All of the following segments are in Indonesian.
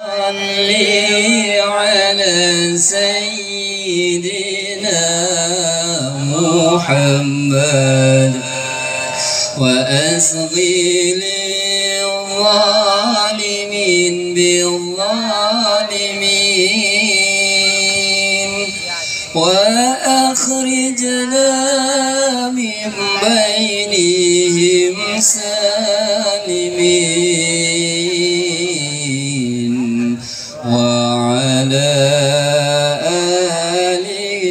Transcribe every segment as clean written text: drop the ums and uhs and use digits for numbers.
صلي على سيدنا محمد وأصغي للظالمين بالظالمين وأخرجنا من بينهم سالمين وعلى آله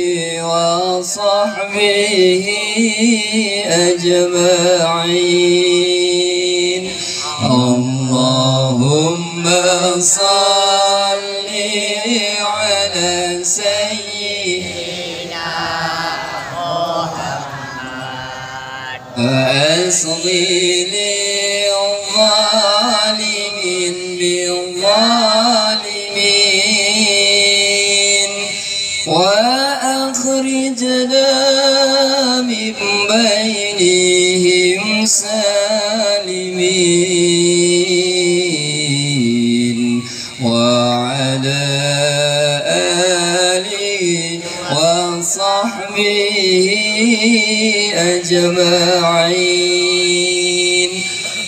وصحبه أجمعين. اللهم صل على سيدنا محمد وأصغي للظالمين بالظالمين وأخرجنا من بينهم سالمين وعلى آله وصحبه أجمعين.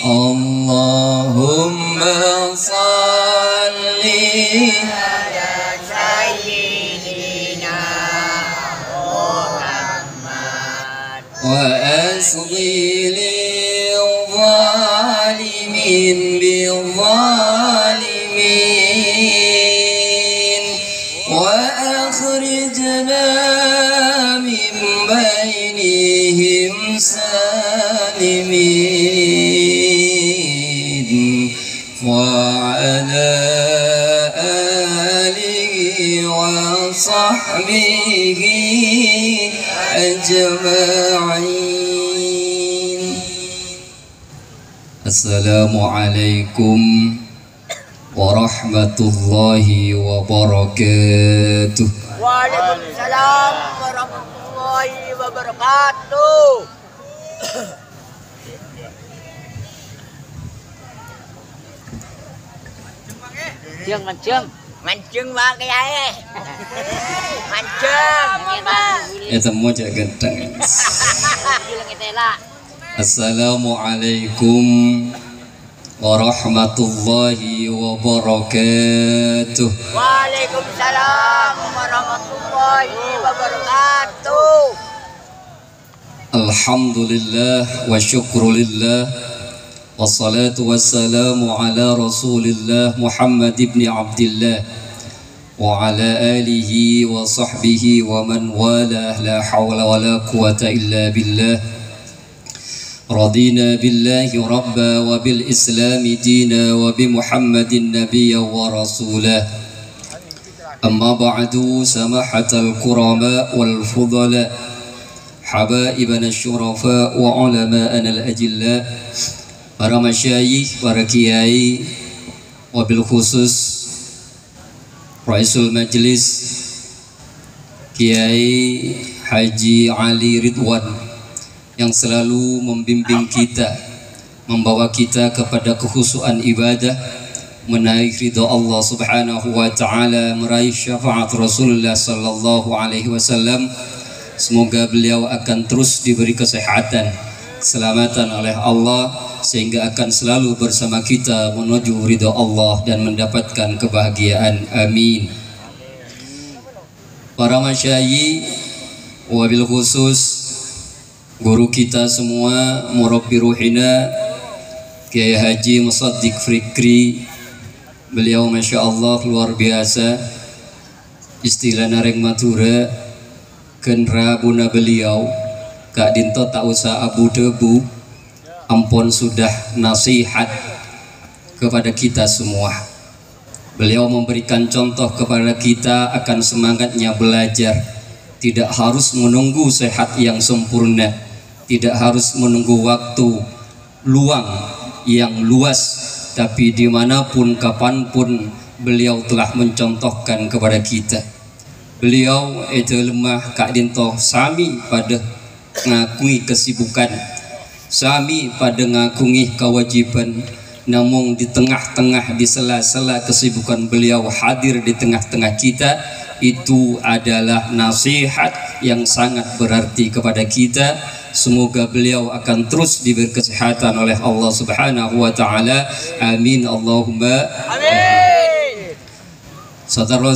اللهم صل على سيدنا محمد وأصغي للظالمين بالظالمين وأخرجنا من بينهم سالمين وعلى آله وصحبه أجمعين. Assalamualaikum warahmatullahi wabarakatuh. Waalaikumsalam warahmatullahi wabarakatuh. Mancung bang kiai. Mancung. Eta moja genteng. Assalamualaikum warahmatullahi wabarakatuh. Waalaikumsalam warahmatullahi wabarakatuh. Alhamdulillah wa syukrulillah wassalatu wassalamu ala rasulillah Muhammad ibn Abdillah wa ala alihi wa sahbihi wa man walah la hawla wa la quwata illa billah. Radina billahi rabba wa bil islami dina wa bi Muhammadin nabiyya wa rasulah. Amma ba'du, samahatal kurama wal fudala, habaibana syurafa wa ulama'ana al-ajilla, para masyayikh, para kiai, wabil khusus Raisul Majlis Kiai Haji Ali Ridwan yang selalu membimbing kita, membawa kita kepada kekhusyuan ibadah, menaik ridha Allah Subhanahu wa taala, meraih syafaat Rasulullah sallallahu alaihi wasallam. Semoga beliau akan terus diberi kesehatan, keselamatan oleh Allah, sehingga akan selalu bersama kita menuju ridha Allah dan mendapatkan kebahagiaan. Amin. Para masyayikh, wabil khusus guru kita semua, murabbi ruhina Kiai Haji Musaddiq Fikri, beliau masya Allah luar biasa. Istilah nareng matura kenra buna beliau Kak Dinto tak usah abu debu, ampun sudah nasihat kepada kita semua. Beliau memberikan contoh kepada kita akan semangatnya belajar, tidak harus menunggu sehat yang sempurna, tidak harus menunggu waktu luang yang luas, tapi dimanapun kapanpun beliau telah mencontohkan kepada kita. Beliau itu lemah Kak Dinto sami pada ngakui kesibukan, sami pada ngakui kewajiban, namun di tengah-tengah, di sela-sela kesibukan beliau hadir di tengah-tengah kita. Itu adalah nasihat yang sangat berarti kepada kita. Semoga beliau akan terus diberi kesehatan oleh Allah Subhanahu wa taala. Amin Allahumma amin. Saudara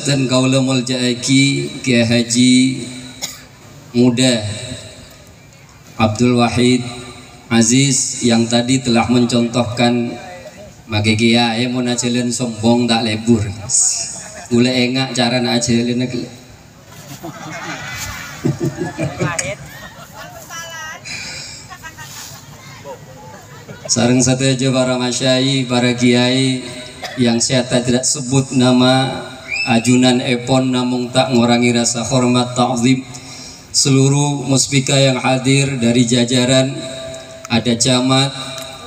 dan kaula muljaaki Kiai Haji Muda Abdul Wahid Aziz yang tadi telah mencontohkan mage kiai mun ajelen sombong tak lebur. Mulai engak cara nak ajelen nek. Sareng sateja para masyai, para kiai yang saya tidak sebut nama ajunan epon namun tak ngurangi rasa hormat ta'zim. Seluruh muspika yang hadir dari jajaran, ada camat,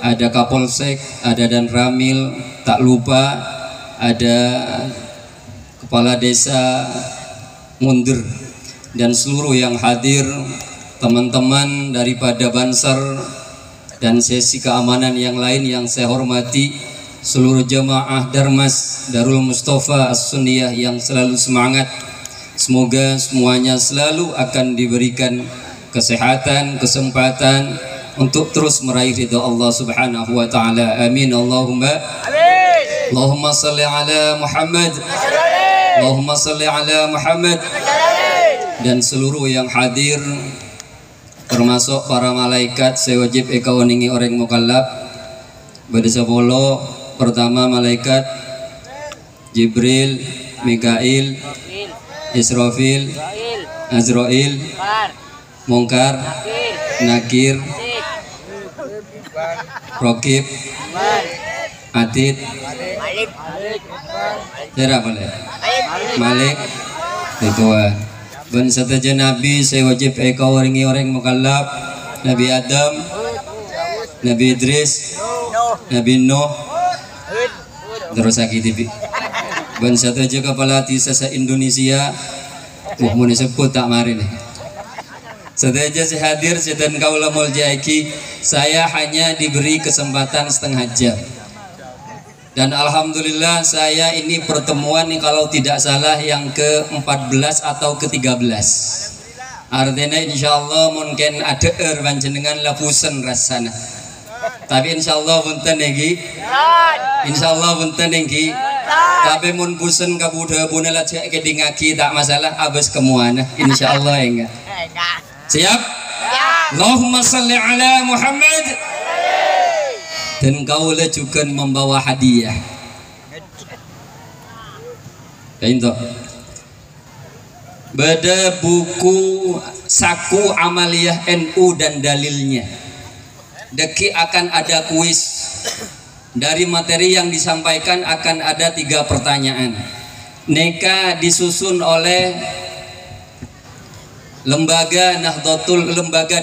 ada kapolsek, ada dan ramil, tak lupa ada kepala desa Mundur dan seluruh yang hadir, teman-teman daripada Bansar dan sesi keamanan yang lain yang saya hormati, seluruh jemaah Darmas Darul Mustafa As-Sunniyah yang selalu semangat. Semoga semuanya selalu akan diberikan kesehatan, kesempatan untuk terus meraih ridha Allah Subhanahu wa taala. Amin Allahumma amin. Allahumma shalli ala Muhammad. Allahumma shalli ala Muhammad. Dan seluruh yang hadir termasuk para malaikat, saya wajib eka waningi orang mukallaf. Pada sepuluh pertama malaikat Jibril, Mikail, Israfil, Azrail, Munkar, Nakir, Rokib, Atid, Malik, Ridwan. Ben sateja Nabi saya wajib eka waringi orang mukallaf. Nabi Adam, Nabi Idris, Nabi Nuh, terus sakit. Ben sateja kepala tisasa Indonesia. Mun disebut tak mari nih. Sateja saya hadir sedan kaula muljaiki. Saya hanya diberi kesempatan setengah jam. Dan alhamdulillah saya ini pertemuan nih kalau tidak salah yang ke-14 atau ke-13. Artinya insyaallah mungkin ada panjenengan lapusen rasana. Tapi insyaallah punten niki. Insyaallah punten niki. Tapi mun pusen ka buda-buna lajak ke dingaki tak masalah abis kemuana insyaallah enggak. Siap? Allahumma shalli ala Muhammad. Dan kaula juga membawa hadiah. Kainto. Bada buku saku amaliyah NU dan dalilnya. Deki akan ada kuis. Dari materi yang disampaikan akan ada 3 pertanyaan. Neka disusun oleh lembaga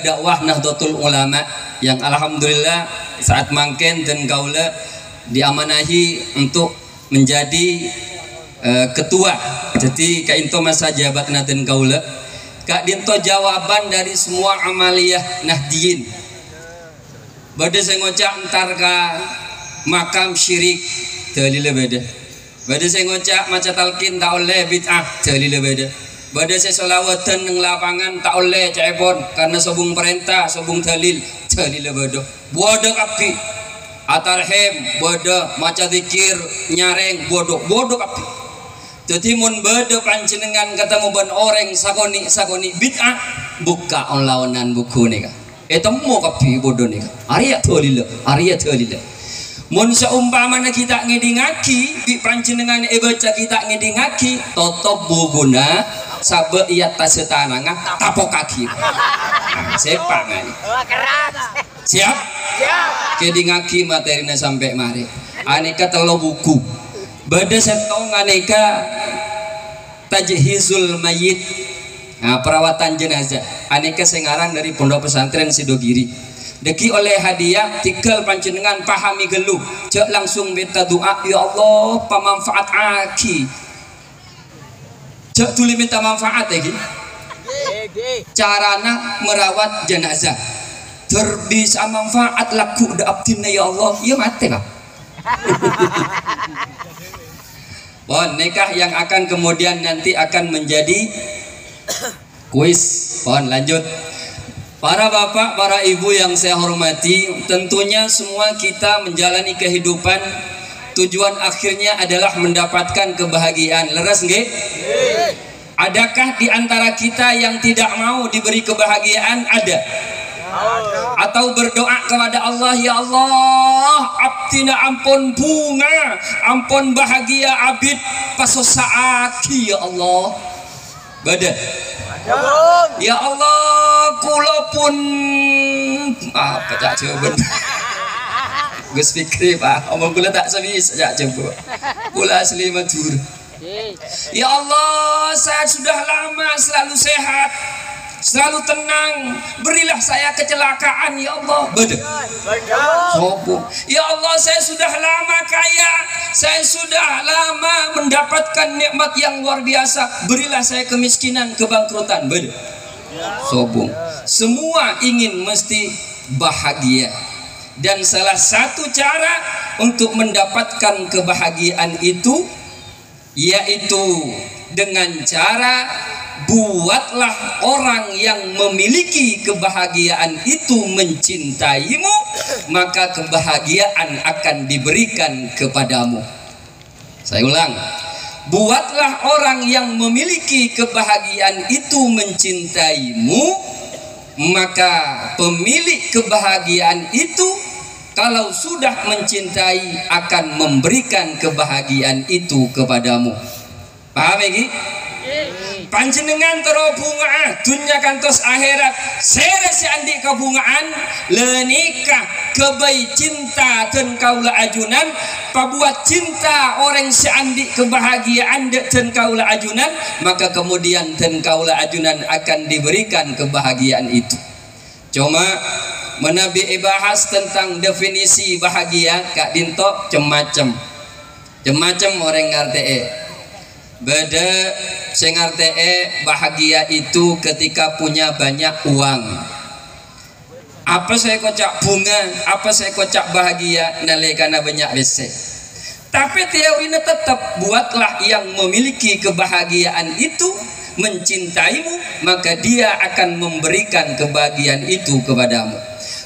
dakwah Nahdlatul Ulama yang alhamdulillah saat mangken dan kaula diamanahi untuk menjadi ketua. Jadi kainto masa jabat dan kaula kak dinto jawaban dari semua amaliyah nahdiyin. Bade saya ngocak entar ka makam syirik dalile beda. Bade saya ngocak maca talqin tak oleh bid'ah dalile beda. Bade saya selawatan nang lapangan tak oleh cepon karena sobung perintah sobung dalil dalile beda. Bodoh api atarhem bodoh maca zikir nyareng bodoh api. Jadi mun bodoh panjenengan ketemu ban orang sakoni bid'ah buka on lawanan buku nih kak. Temu kapi bodoh nih Arya tolila mun seumpamana kita ngedingaki di panjenengan baca kita ngedingaki totop buguna sabe iya tasetananga tapok kaki sepangan siap kedingaki materinya sampai mari aneka telo buku bada setong aneka tajhizul mayit. Nah, perawatan jenazah aneka sengarang dari Pondok Pesantren Sidogiri deki oleh hadiah tinggal panjenengan pahami geluh cek langsung minta doa ya Allah pemanfaat aki cek tuli minta manfaat lagi carana merawat jenazah terbisa manfaat laku da abdina ya Allah, ya mati lah. Pohon nikah yang akan kemudian nanti akan menjadi kuis. Pohon lanjut. Para bapak, para ibu yang saya hormati, tentunya semua kita menjalani kehidupan tujuan akhirnya adalah mendapatkan kebahagiaan. Leres nggih? Adakah di antara kita yang tidak mau diberi kebahagiaan? Ada. Atau berdoa kepada Allah, ya Allah, abdina ampun bunga, ampun bahagia abid pasosaaki ya Allah. Bada. Ya Allah, kula pun apa tak coba. Gus Fikri Pak, omong kula tak sebisa tak coba. Kula asli Madura. Ya Allah, saya sudah lama selalu sehat, selalu tenang, berilah saya kecelakaan ya Allah. Beda. Ya Allah, saya sudah lama kaya, saya sudah lama mendapatkan nikmat yang luar biasa, berilah saya kemiskinan, kebangkrutan. Beda. Sobong. Semua ingin mesti bahagia, dan salah satu cara untuk mendapatkan kebahagiaan itu yaitu dengan cara buatlah orang yang memiliki kebahagiaan itu mencintaimu, maka kebahagiaan akan diberikan kepadamu. Saya ulang, buatlah orang yang memiliki kebahagiaan itu mencintaimu, maka pemilik kebahagiaan itu kalau sudah mencintai akan memberikan kebahagiaan itu kepadamu. Paham lagi? Panjenengan tero bunga dunia kantos akhirat sere si andi kabungaan lenikah kebai cinta dan kaula ajunan pabuat cinta orang si andi kebahagiaan dan kaula ajunan, maka kemudian dan kaula ajunan akan diberikan kebahagiaan itu. Cuma menabi bahas tentang definisi bahagia Kak Dinto cem-macem orang ngerti beda sing ngerti bahagia itu ketika punya banyak uang. Apa saya kocak bunga, apa saya kocak bahagia nalikana banyak WC. Tapi teorinya tetap buatlah yang memiliki kebahagiaan itu mencintaimu, maka dia akan memberikan kebahagiaan itu kepadamu.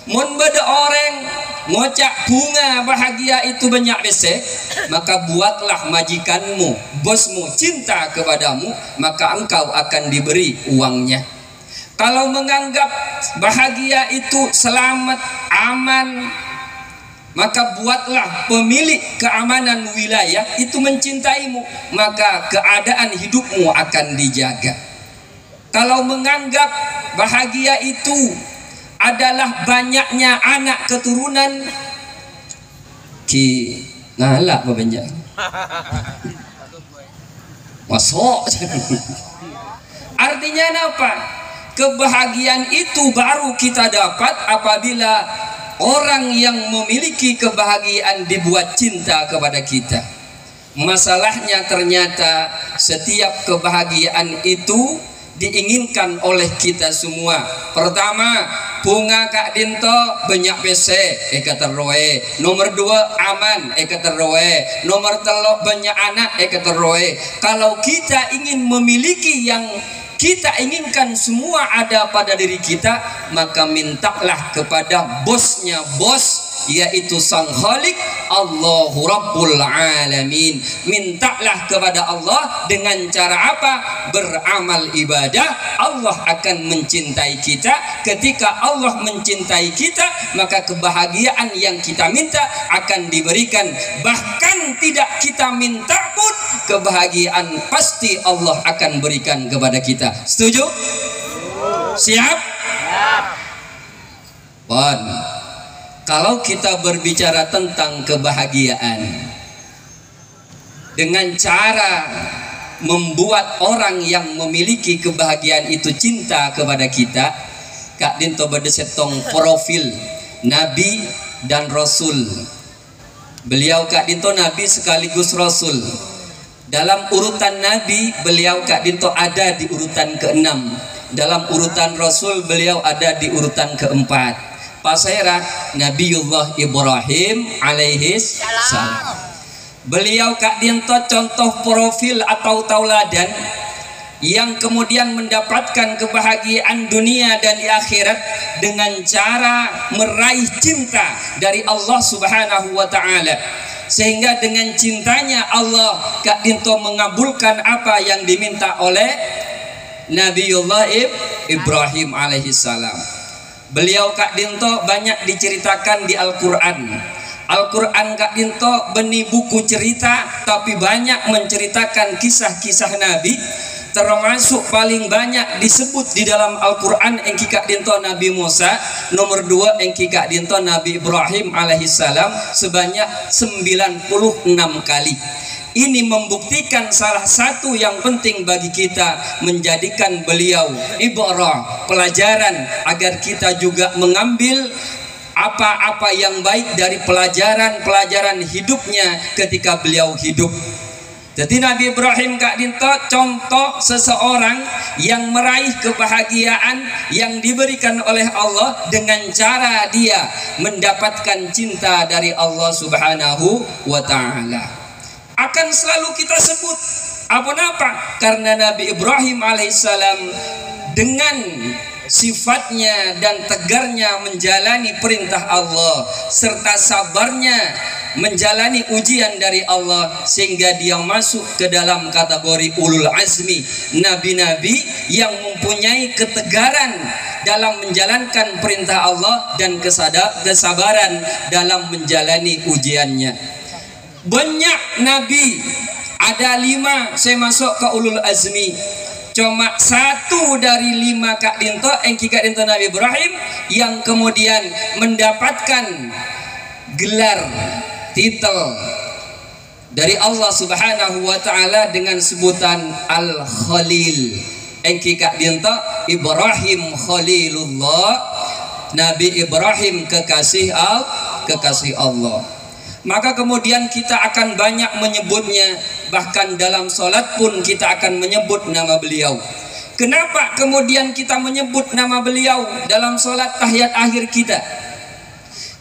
Mun beda orang ngocak bunga bahagia itu banyak bese, maka buatlah majikanmu, bosmu cinta kepadamu, maka engkau akan diberi uangnya. Kalau menganggap bahagia itu selamat, aman, maka buatlah pemilik keamanan wilayah itu mencintaimu, maka keadaan hidupmu akan dijaga. Kalau menganggap bahagia itu adalah banyaknya anak keturunan, ki ngalak apa banyak masuk. Artinya apa? Kebahagiaan itu baru kita dapat apabila orang yang memiliki kebahagiaan dibuat cinta kepada kita. Masalahnya ternyata setiap kebahagiaan itu diinginkan oleh kita semua. Pertama, bunga Kak Dinto banyak PC terroe. Nomor 2 aman terroe. Nomor 3 banyak anak terroe. Kalau kita ingin memiliki yang kita inginkan semua ada pada diri kita, maka mintalah kepada bosnya bos, yaitu Sang Khalik, Allahu Rabbul Alamin. Mintalah kepada Allah dengan cara apa? Beramal ibadah. Allah akan mencintai kita. Ketika Allah mencintai kita, maka kebahagiaan yang kita minta akan diberikan. Bahkan tidak kita minta pun, kebahagiaan pasti Allah akan berikan kepada kita. Setuju? Siap? Bon. Kalau kita berbicara tentang kebahagiaan dengan cara membuat orang yang memiliki kebahagiaan itu cinta kepada kita, Kak Dinto berdesetong profil Nabi dan Rasul. Beliau Kak Dinto Nabi sekaligus Rasul. Dalam urutan Nabi, beliau Kak Dinto ada di urutan ke-6. Dalam urutan Rasul, beliau ada di urutan ke-4. pasera Nabiullah Ibrahim alaihi salam. Beliau Kak Dinto contoh profil atau tauladan yang kemudian mendapatkan kebahagiaan dunia dan di akhirat dengan cara meraih cinta dari Allah Subhanahu wa taala. Sehingga dengan cintanya Allah, Kak Dinto mengabulkan apa yang diminta oleh Nabiullah Ibrahim alaihi salam. Beliau Kak Dinto banyak diceritakan di Al-Quran. Al-Quran Kak Dinto benih buku cerita, tapi banyak menceritakan kisah-kisah Nabi. Termasuk paling banyak disebut di dalam Al-Quran engki Kak Dinto Nabi Musa, nomor 2 engki Kak Dinto Nabi Ibrahim alaihissalam sebanyak 96 kali. Ini membuktikan salah satu yang penting bagi kita, menjadikan beliau ibrah, pelajaran, agar kita juga mengambil apa-apa yang baik dari pelajaran-pelajaran hidupnya ketika beliau hidup. Jadi Nabi Ibrahim Kak Dinto contoh seseorang yang meraih kebahagiaan yang diberikan oleh Allah dengan cara dia mendapatkan cinta dari Allah Subhanahu wa ta'ala. Akan selalu kita sebut apa? Karena Nabi Ibrahim alaihissalam dengan sifatnya dan tegarnya menjalani perintah Allah serta sabarnya menjalani ujian dari Allah, sehingga dia masuk ke dalam kategori ulul azmi, nabi-nabi yang mempunyai ketegaran dalam menjalankan perintah Allah dan kesabaran dalam menjalani ujiannya. Banyak nabi, ada 5 saya masuk ke ulul azmi. Cuma 1 dari 5 Kak Dinto, engki Kak Dinto Nabi Ibrahim, yang kemudian mendapatkan gelar titel dari Allah Subhanahu wa ta'ala dengan sebutan Al-Khalil. Engki Kak Dinto Ibrahim Khalilullah, Nabi Ibrahim kekasih Allah. Maka kemudian kita akan banyak menyebutnya, bahkan dalam sholat pun kita akan menyebut nama beliau. Kenapa kemudian kita menyebut nama beliau dalam sholat tahiyat akhir kita?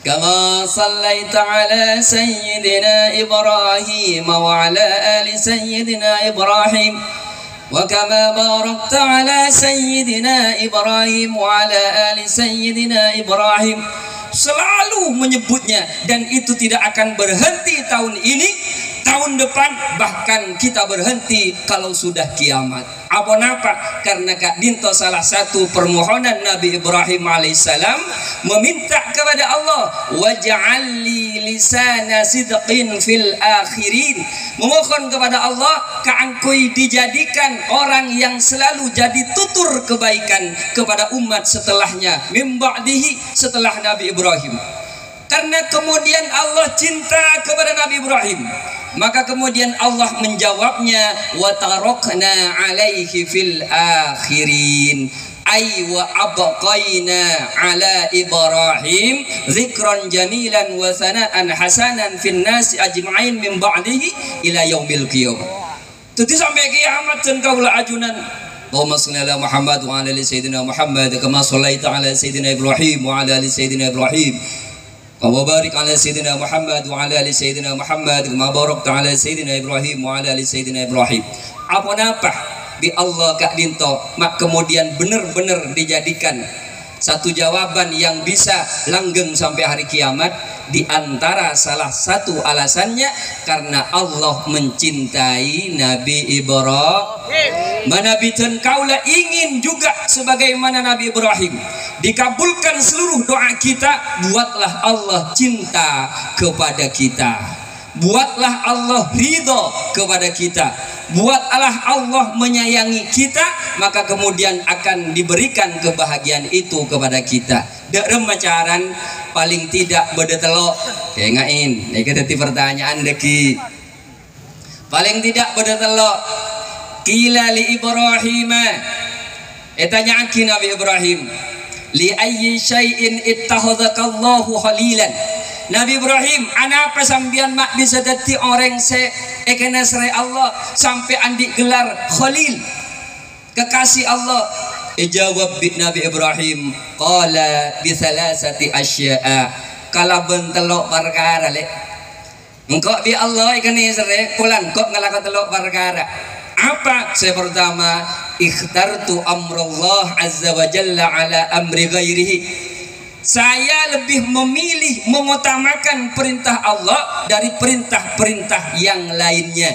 Kama sallaita ala sayyidina Ibrahim wa ala ali sayyidina Ibrahim wa kama barakta ala sayyidina Ibrahim wa ala ali sayyidina Ibrahim. Selalu menyebutnya, dan itu tidak akan berhenti tahun ini, tahun depan, bahkan kita berhenti kalau sudah kiamat. Apa? Karena Kak Dinto salah satu permohonan Nabi Ibrahim alaihissalam meminta kepada Allah, waj'alli lisana sidqin fil akhirin, memohon kepada Allah keangkui dijadikan orang yang selalu jadi tutur kebaikan kepada umat setelahnya, min ba'dihi, setelah Nabi Ibrahim. Karena kemudian Allah cinta kepada Nabi Ibrahim, maka kemudian Allah menjawabnya, wa tarakna alaihi fil akhirin, ay wa abqaina ala Ibrahim zikran jamilan wa sanaan hasanan fin nasi ajma'in min ba'dihi ila yaumil qiyamah. Jadi sampai kiamat dan kaula ajunan, Allahumma shalli ala Muhammad wa ala ali sayyidina Muhammad kama shallaita ala sayyidina Ibrahim wa ala ali sayyidina Ibrahim wa barik ala sayyidina Muhammad wa ala ali sayyidina Muhammad kama barakta ala sayyidina Ibrahim wa ala ali sayyidina Ibrahim. Apa di Allah Kak Dinto, mak kemudian benar-benar dijadikan satu jawaban yang bisa langgeng sampai hari kiamat. Di antara salah satu alasannya karena Allah mencintai Nabi Ibrahim. Manabiten kaula ingin juga sebagaimana Nabi Ibrahim dikabulkan seluruh doa kita. Buatlah Allah cinta kepada kita, buatlah Allah ridho kepada kita, buatlah Allah menyayangi kita, maka kemudian akan diberikan kebahagiaan itu kepada kita. Dek remacaran paling tidak bedetelok kayak ngain. Ini kita pertanyaan deki. Paling tidak bedetelok. Kila li Ibrahim. Tanyaan ki Nabi Ibrahim. Li ayyi syai'in ittakhadhakallahu khalilan. Nabi Ibrahim, anapa sambian mak bisa dadi orang se ekena sere Allah sampai andi gelar Khalil, kekasih Allah. Jawab Nabi Ibrahim, qala bi salasati asya'a. Kala bentelok perkara le. Engkau bi Allah ikan ni sere pulan kok ngalaka telok perkara. Apa? Saya pertama, ikhtartu amrullah azza wa jalla ala amri ghairihi. Saya lebih memilih mengutamakan perintah Allah dari perintah-perintah yang lainnya.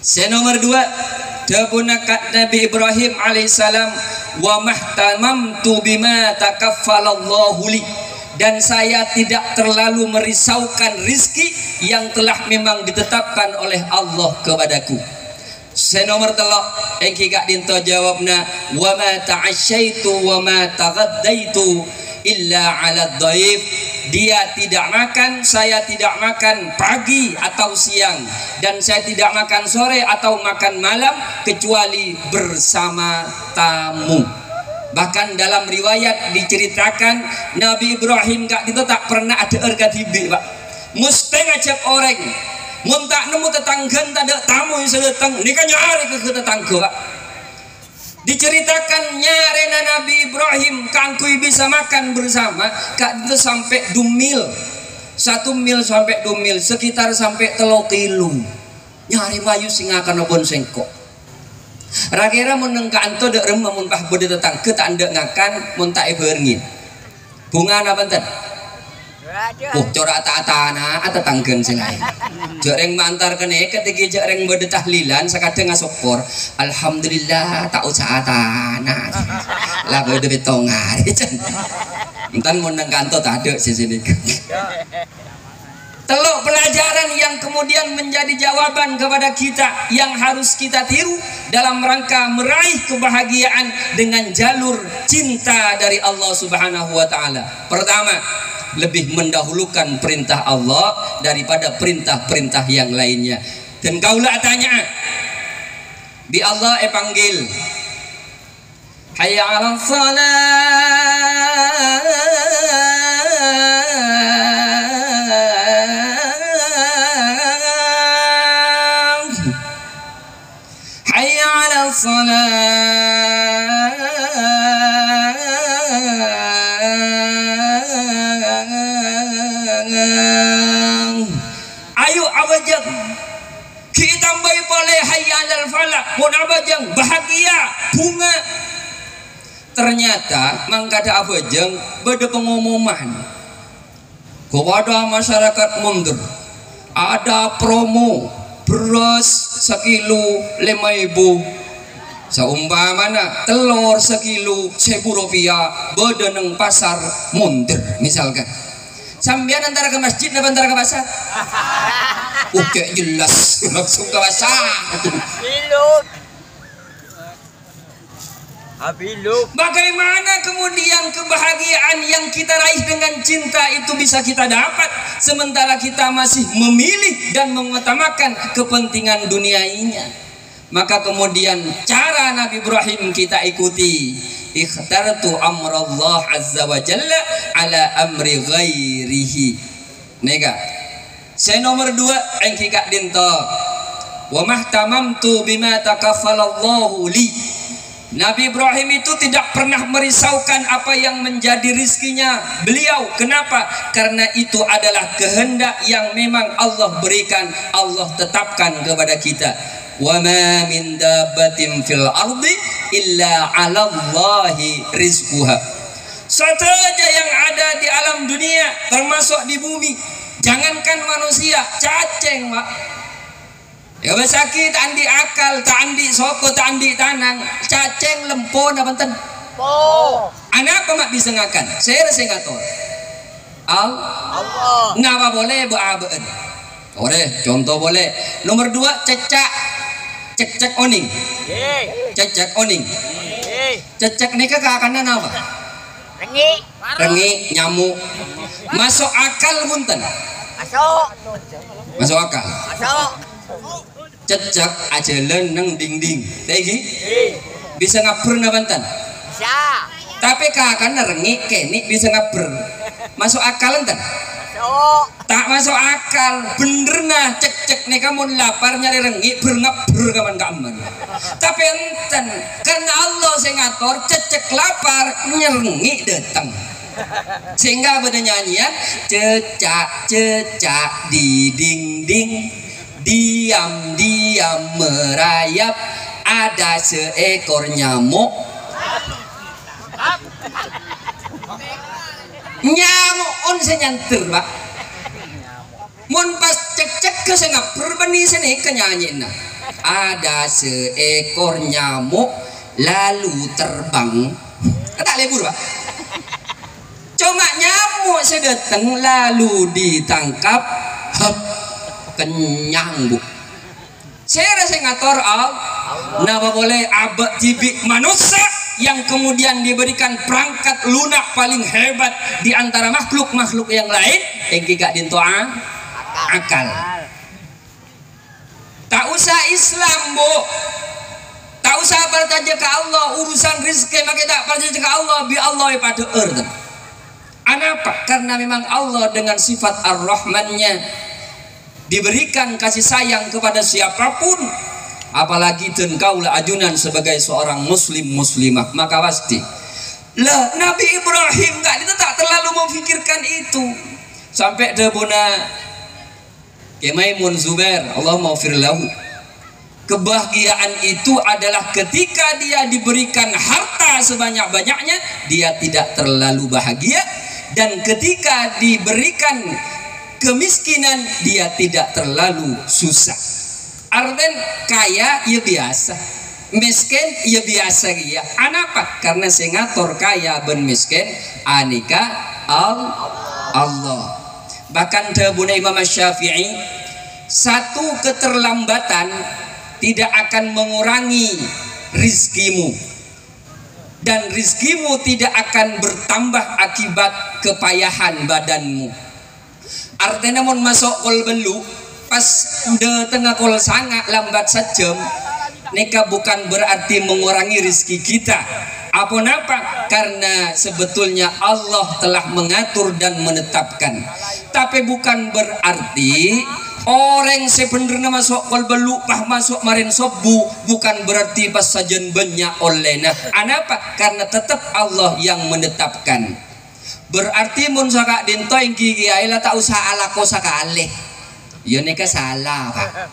Saya nomor 2, tabunakat Nabi Ibrahim alaihissalam, wa mahtamamtu bima takaffalallahu li, dan saya tidak terlalu merisaukan rizki yang telah memang ditetapkan oleh Allah kepadaku. Saya nomor 3, engki kak dinto jawabna, wa ma ta'asyaitu wa ma taghaddaitu illa 'ala dhaif. Dia tidak makan, saya tidak makan pagi atau siang, dan saya tidak makan sore atau makan malam kecuali bersama tamu. Bahkan dalam riwayat diceritakan Nabi Ibrahim kak dinto tak pernah ada ergatibi, Pak. Mesti ngajak orang. Mun tak nemu tetanggan tak ada tamu yang sedetang, ini kan nyari ke tetangga, Pak. Diceritakan nyarena Nabi Ibrahim kangkui bisa makan bersama kak itu sampai 2 mil, 1 mil sampai 2 mil, sekitar sampai 3 kilo nyari bayu singa akan obon sengkok. Rakira mun nengkanto dek remah mun pah bode tetangga tak ndek ngakan mun tak eberngin bunga apa enten. Oh, corak tak-atana atau tanggen sing lain. Jareng mantar kene ketika jareng bode tahlilan sakadeng ngasopor. Alhamdulillah tak usah atana. Lah bode betongar. Entan mun nang kantor tak ada sini. Teluk pelajaran yang kemudian menjadi jawaban kepada kita yang harus kita tiru dalam rangka meraih kebahagiaan dengan jalur cinta dari Allah Subhanahu wa taala. Pertama, lebih mendahulukan perintah Allah daripada perintah-perintah yang lainnya. Dan kaulah tanya, bi Allah panggil, hayya 'alas salat, hayya 'alas salat. Ayo abajang kita tambahi boleh hayya 'alal falah, mun abajang bahagia bunga. Ternyata mangkada abajang beda pengumuman kepada masyarakat mundur, ada promo beras sekilo 5.000, seumpamana telur sekilo 1.000 rupiah beda neng pasar mundur misalkan. Sambian antara ke masjid dan antara ke pasar. Oke, jelas langsung ke pasar. Bagaimana kemudian kebahagiaan yang kita raih dengan cinta itu bisa kita dapat sementara kita masih memilih dan mengutamakan kepentingan duniainya? Maka kemudian cara Nabi Ibrahim kita ikuti. Ikhtartu amrallah azza wa jalla ala amri ghairihi. Nega. Saya nomor 2 engki kak dinto. Wa mahtamamtu bima takaffalallahu li. Nabi Ibrahim itu tidak pernah merisaukan apa yang menjadi rizkinya beliau. Kenapa? Karena itu adalah kehendak yang memang Allah berikan, Allah tetapkan kepada kita. Wa ma min dabbatin fil ardi illa 'ala Allahi rizquha. Saja yang ada di alam dunia termasuk di bumi, jangankan manusia, cacing, Pak. Ya besaki tak andi akal, tak andi soko, tak andi tanang, cacing lempon apa enten? Po. Anak apa mak bisa ngakan? Saya ngatur. Allah. Ngapa boleh buaben? Boleh, contoh boleh. Nomor 2 cecak oning. Cecak oning. Cecak ini kekakannya apa? Rengi, nyamuk. Masuk akal punten. Masuk akal. Cecak ajalan nang dinding. Lagi? Bisa ngaber nabantan? Bisa. Tapi kekakannya rengi, kene bisa ngaber. Masuk akal enten? Tak masuk akal. Bener nah cek nih kamu lapar nyari rengi berngeber kaman. Tapi enten karena Allah saya ngatur cek lapar nyerengi datang. Sehingga pada nyanyian cecak di dinding diam merayap ada seekor nyamuk on senyanter pak mun pas cek ke sengap berbeni sini kenyanyiin ada seekor nyamuk lalu terbang tak lebur pak. Cuma nyamuk sedatang lalu ditangkap kenyang bu. Saya rasa ngator napa boleh abad tibik manusia yang kemudian diberikan perangkat lunak paling hebat di antara makhluk yang lain yang gak dintoa akal. Tak usah Islam bu, tak usah percaya ke Allah urusan rezeki maka tak percaya ke Allah bi Allah pada earth. Kenapa? Karena memang Allah dengan sifat ar-Rahmannya diberikan kasih sayang kepada siapapun, apalagi dan kaulah ajunan sebagai seorang muslimah, maka pasti lah Nabi Ibrahim itu tak terlalu memfikirkan itu sampai debuna Maimun Zubair Allah maghfir lahu. Kebahagiaan itu adalah ketika dia diberikan harta sebanyak-banyaknya dia tidak terlalu bahagia, dan ketika diberikan kemiskinan dia tidak terlalu susah. Arden kaya ya biasa, miskin ya biasa ya. Kenapa? Karena sengator kaya ben miskin anika Allah. Bahkan dahulu Imam Syafi'i, satu keterlambatan tidak akan mengurangi rizkimu, dan rizkimu tidak akan bertambah akibat kepayahan badanmu. Artinya mau masuk kol belu pas de tengah kol sangat lambat sejam neka bukan berarti mengurangi rizki kita. Apa? Karena sebetulnya Allah telah mengatur dan menetapkan. Tapi bukan berarti orang sebenarnya masuk kol belu pah masuk marin sobu, bukan berarti pas sajen banyak olehna. Kenapa? Karena tetap Allah yang menetapkan. Berarti mun saka dinto yang gigi aila tak usah alako saka aleh. Ya neka salah pak.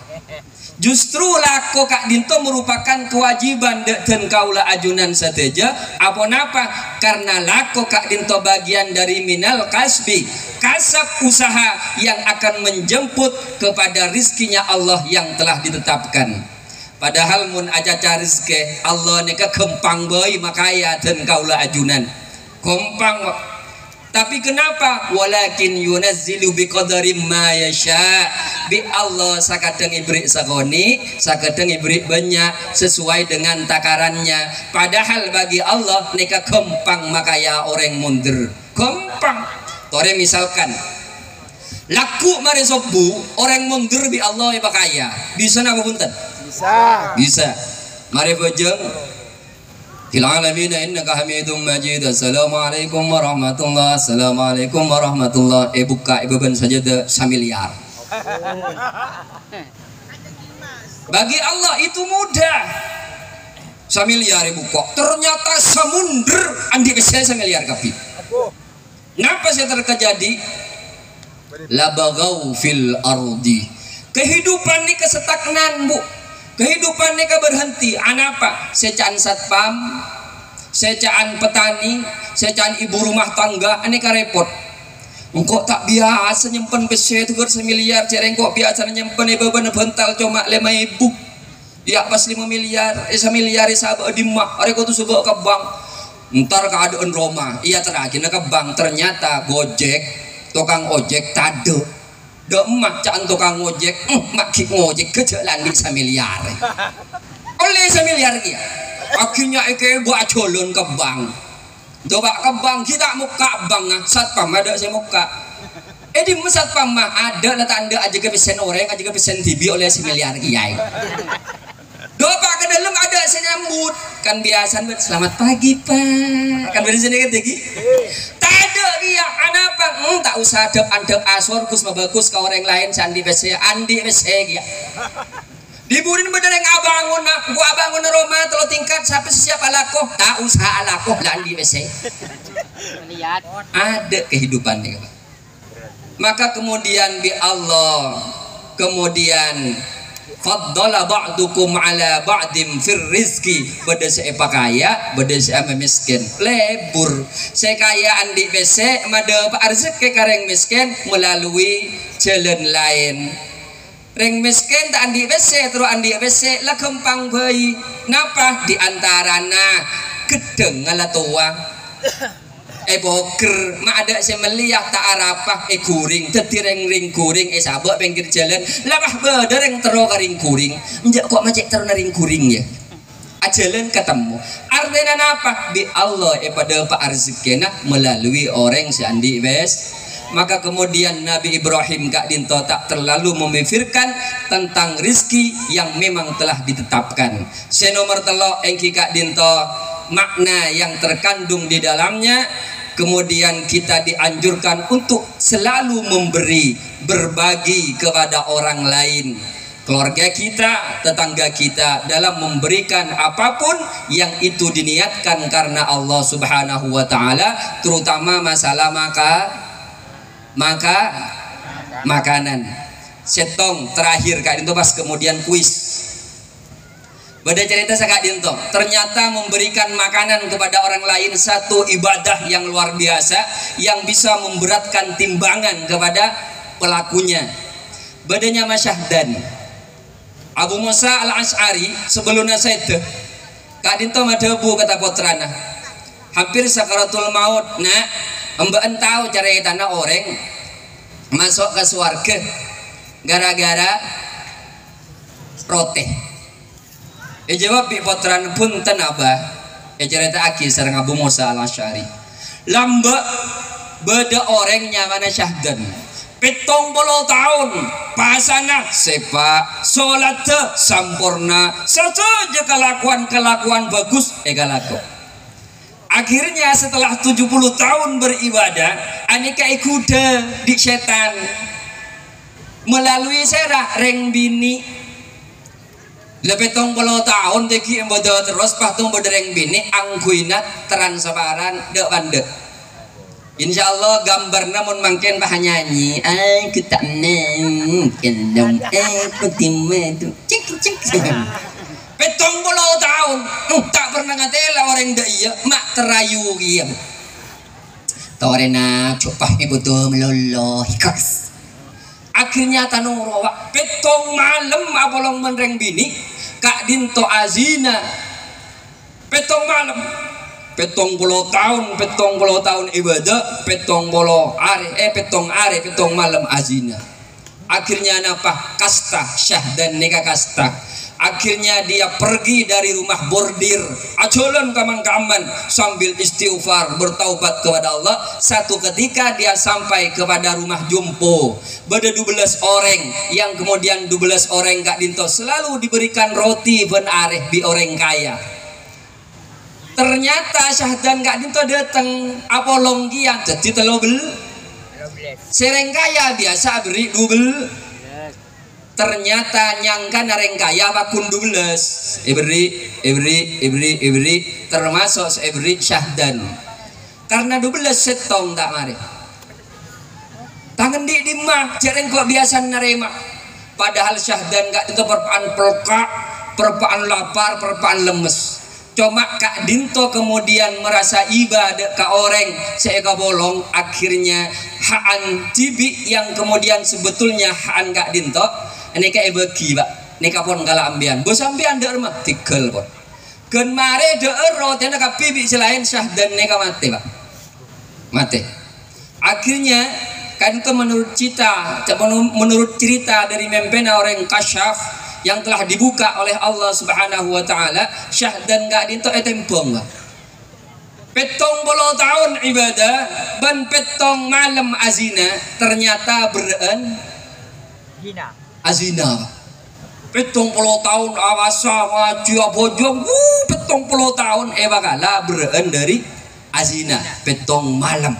Justru lako kak dinto merupakan kewajiban dan kaulah ajunan sateja. Apa? Karena lako kak dinto bagian dari minal kasbi, kasab usaha yang akan menjemput kepada rizkinya Allah yang telah ditetapkan. Padahal mun aja rizki Allah neka kempang boy makaya dan kaulah ajunan kempang. Tapi kenapa? Walakin yunazzilu biqadari ma yasha. Bi Allah sakadeng ibrik sakoni, sakadeng ibrik banyak sesuai dengan takarannya. Padahal bagi Allah neka kempang makaya orang mundur. Kempang. Tore misalkan laku mari sobu orang mundur bi Allah makaya. Bisa napa punten? Bisa. Mari bojeng Alamin innaka hamidum majid. Assalamualaikum warahmatullahi. Assalamualaikum warahmatullahi. Buka beban sajadah samiliar. Bagi Allah itu mudah. Samiliar buka. Ternyata samunder andi saya samiliar kapi. Kenapa saya terjadi? Labagau fil ardi. Kehidupan ini kesetagnan bu. Kehidupan mereka berhenti. Apa? Secaan satpam, secaan petani, secaan ibu rumah tangga, aneka repot. Engkau tak biasa nyimpen pese itu semiliar, cereng kok biasa nyimpen beban bental cuma 5.000. Ya pas 5 miliar, 1 miliar sabak di mak, arek tuh subak ke bank. Ntar keadaan Roma, iya terakhir ke bank ternyata Gojek, tukang ojek tade. Dok emak cak tukang ngojek, mak ki ngojek ke jalan di 1 miliar. Oleh 1 miliar kia. Akhirnya eke buat colon ke bank. Coba ke bank kita muka bank satpam ada saya muka. Di satpam mah ada lah tanda aja ke pesen orang aja ke pesen TV oleh 1 miliar kia. Doa ke dalam ada saya nyambut kan biasa selamat pagi pak. Kan dari sini lagi. Tak ada dia. Kenapa? Kenapa? Tak usah adab asor kus bagus ke orang lain sandi WC andi WC ya. Diburin benereng abangun gua abangun Roma telo tingkat sampai siapa lakoh tak usah lakoh lah andi WC. Lihat. Ada kehidupannya. Maka kemudian bi Allah kemudian faddala ba'dukum ala ba'dim fir rizki beda saya kaya beda saya miskin lebur saya kaya andi WC mada pak rezeki kareng miskin melalui jalan lain reng miskin tak andi WC terus andi WC lah kempang bayi napa diantarana gedeng ngala tua boker mak ada saya melihat tak arapah kuring tetireng ring kuring sabak pinggir jalan labah bedereng tero karing kuring menjak kok macet tero naring kuring ya jalan ketemu artinya apa bi Allah pada pak arzikena melalui orang seandi wes maka kemudian Nabi Ibrahim Kak Dinto tak terlalu memikirkan tentang rizki yang memang telah ditetapkan senomor telo engki Kak Dinto makna yang terkandung di dalamnya kemudian kita dianjurkan untuk selalu memberi berbagi kepada orang lain keluarga kita tetangga kita dalam memberikan apapun yang itu diniatkan karena Allah Subhanahu wa taala terutama masalah makanan setong terakhir Kak Dinto pas kemudian kuis pada cerita Kak Dinto, ternyata memberikan makanan kepada orang lain satu ibadah yang luar biasa yang bisa memberatkan timbangan kepada pelakunya. Badannya Masyahdan Abu Musa al-Ash'ari sebelumnya itu Kak Dinto madabu kata putrana hampir sakaratul maut nak mbak entau cara tanah orang masuk ke surga gara-gara roteh jawab bi potran pun tenabah cerita aki sareng Abu Musa al-Ash'ari lamba beda orangnya mana Syahdan 70 tahun pasana sepak salat sampurna saja kelakuan bagus galako akhirnya setelah 70 tahun beribadah aneka kuda di setan melalui serah reng bini lebih 70 tahun teki embodo terus patung berdereng bini angguinat teran sabaran dek bandek insyaallah gambar namun mungkin bah nyanyi aku tak kendam aku timadu cik 70 tahun tak pernah ngatela orang dak iya mak terayu iya torena cupah ibu tuh meloloh hikas akhirnya tanuro petong malam abolong menreng bini Kak Dinto azina petong malam petong puluh tahun ibadah petong malam azina akhirnya napa kasta Syahdan nikah kasta akhirnya dia pergi dari rumah bordir ajolan kaman-kaman sambil istighfar bertaubat kepada Allah satu ketika dia sampai kepada rumah jompo pada 12 orang yang kemudian 12 orang Kak Dinto selalu diberikan roti ben areh bi orang kaya ternyata Syahdan Kak Dinto datang apolong kia jadi telobel sereng kaya biasa beri double ternyata nyangka nareng kaya bakun 12 ibri termasuk ibri Syahdan karena 12 setong tak mari tangan di mah jarang kok biasa narema padahal Syahdan Kak Dinto perpaan pelka perpaan lapar perpaan lemes cuma Kak Dinto kemudian merasa ibadah ke orang seeka bolong akhirnya haan tibi yang kemudian sebetulnya haan Kak Dinto ini kayak bagi pak, ini kapon kala ambian, bos ambian der mah tikel pun. Ken mare der roti nak pibi selain Syahdan neka mati pak, mati. Akhirnya kan itu menurut cerita dari mempena orang kasyaf yang telah dibuka oleh Allah Subhanahu Wa Taala, Syahdan Kak Dinto etempong pak. Petong 10 tahun ibadah, ban petong malam azina ternyata beren azina petong 10 tahun awasa ngaji bojong 70 tahun bakala beren dari azina petong malam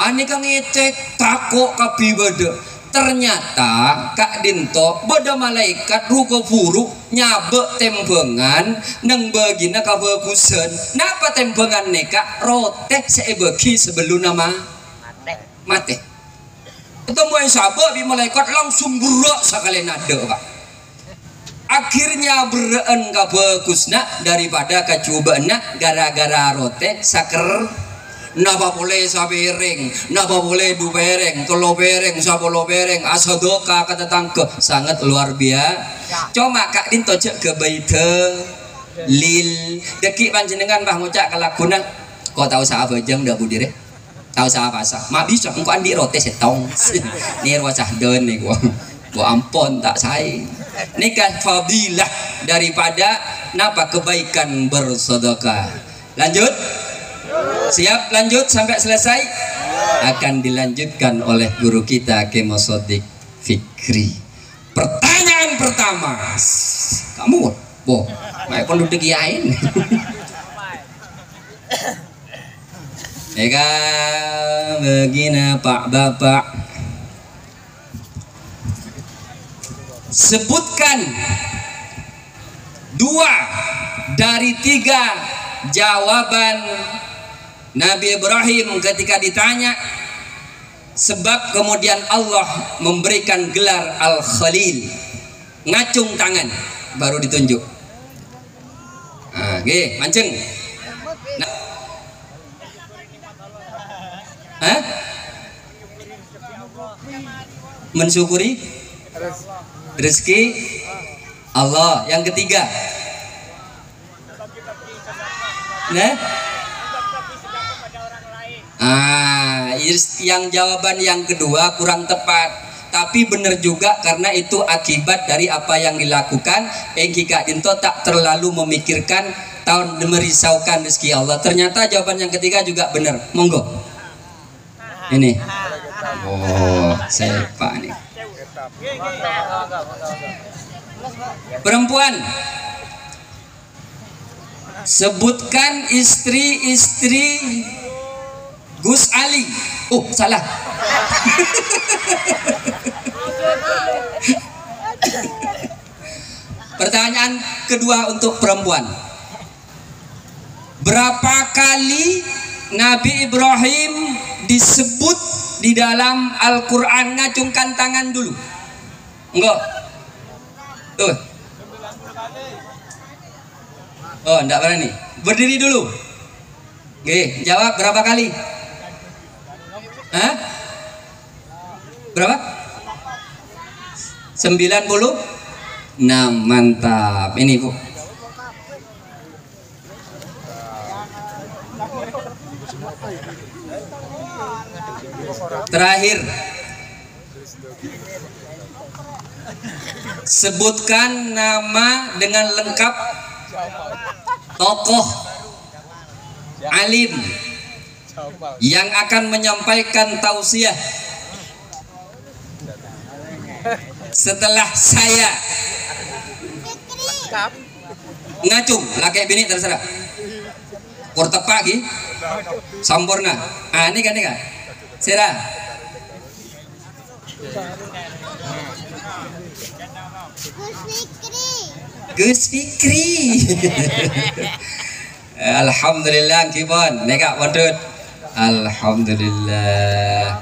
Ane kang ngecek takok kabibada. Ternyata Kak Dinto beda malaikat ruko buruk nyabek tembengan neng bagina kabagusan. Napa tembengan neka rotek seebagi sebelum nama mate. Ketemu yang sabak di malaikat langsung berak sekali nada Pak. Akhirnya bereen kabagusna daripada kacubana gara-gara rotek saker. Napa boleh sabereng, napa boleh du bereng, telo bereng, sapolo bereng, asadoka kata tangke sangat luar biasa. Cuma Kak Dinto cek ke baite lil deki panjenengan bah ngucak kelakunan. Kau tahu saha bejeng dah budire? Tahu saha pasah? Mak bisa engko andi rote setong. Ni wacah den nih gua ampon tak sae. Nikah fadilah daripada napa kebaikan bersedekah. Lanjut. Siap lanjut sampai selesai? Akan dilanjutkan oleh guru kita Kemo Sodik Fikri. Pertanyaan pertama, kamu boh mau penduduk yain Eka begini Pak Bapak, sebutkan 2 dari 3 jawaban Nabi Ibrahim ketika ditanya sebab kemudian Allah memberikan gelar Al-Khalil. Ngacung tangan baru ditunjuk. Oke, mancing. Hah? Mensyukuri rezeki Allah. Yang ketiga, nah, yang jawaban yang kedua kurang tepat, tapi benar juga karena itu akibat dari apa yang dilakukan. Kak Dinto tak terlalu memikirkan tahun merisaukan rezeki Allah. Ternyata jawaban yang ketiga juga benar. Monggo. Ini. Oh, saya Pak nih. Perempuan. Sebutkan istri-istri Gus Ali. Oh, salah. Pertanyaan kedua untuk perempuan. Berapa kali Nabi Ibrahim disebut di dalam Al-Quran? Ngacungkan tangan dulu. Enggak. Tuh. Oh, enggak berani. Berdiri dulu. Oke, jawab berapa kali? Hah? Berapa? 96. Mantap. Ini Bu. Terakhir, sebutkan nama dengan lengkap tokoh alim yang akan menyampaikan tausiah setelah saya. Ngacung laki bini terserah. Portepak lagi sampurna. Ini kan serah. Gus Fikri. Alhamdulillah kibon neka wadud. Alhamdulillah,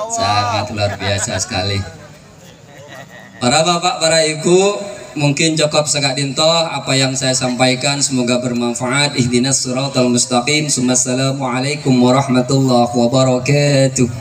sangat luar biasa sekali. Para bapak, para ibu, mungkin cukup Kak Dinto apa yang saya sampaikan, semoga bermanfaat. Ihdinas siratal mustaqim. Assalamualaikum warahmatullahi wabarakatuh.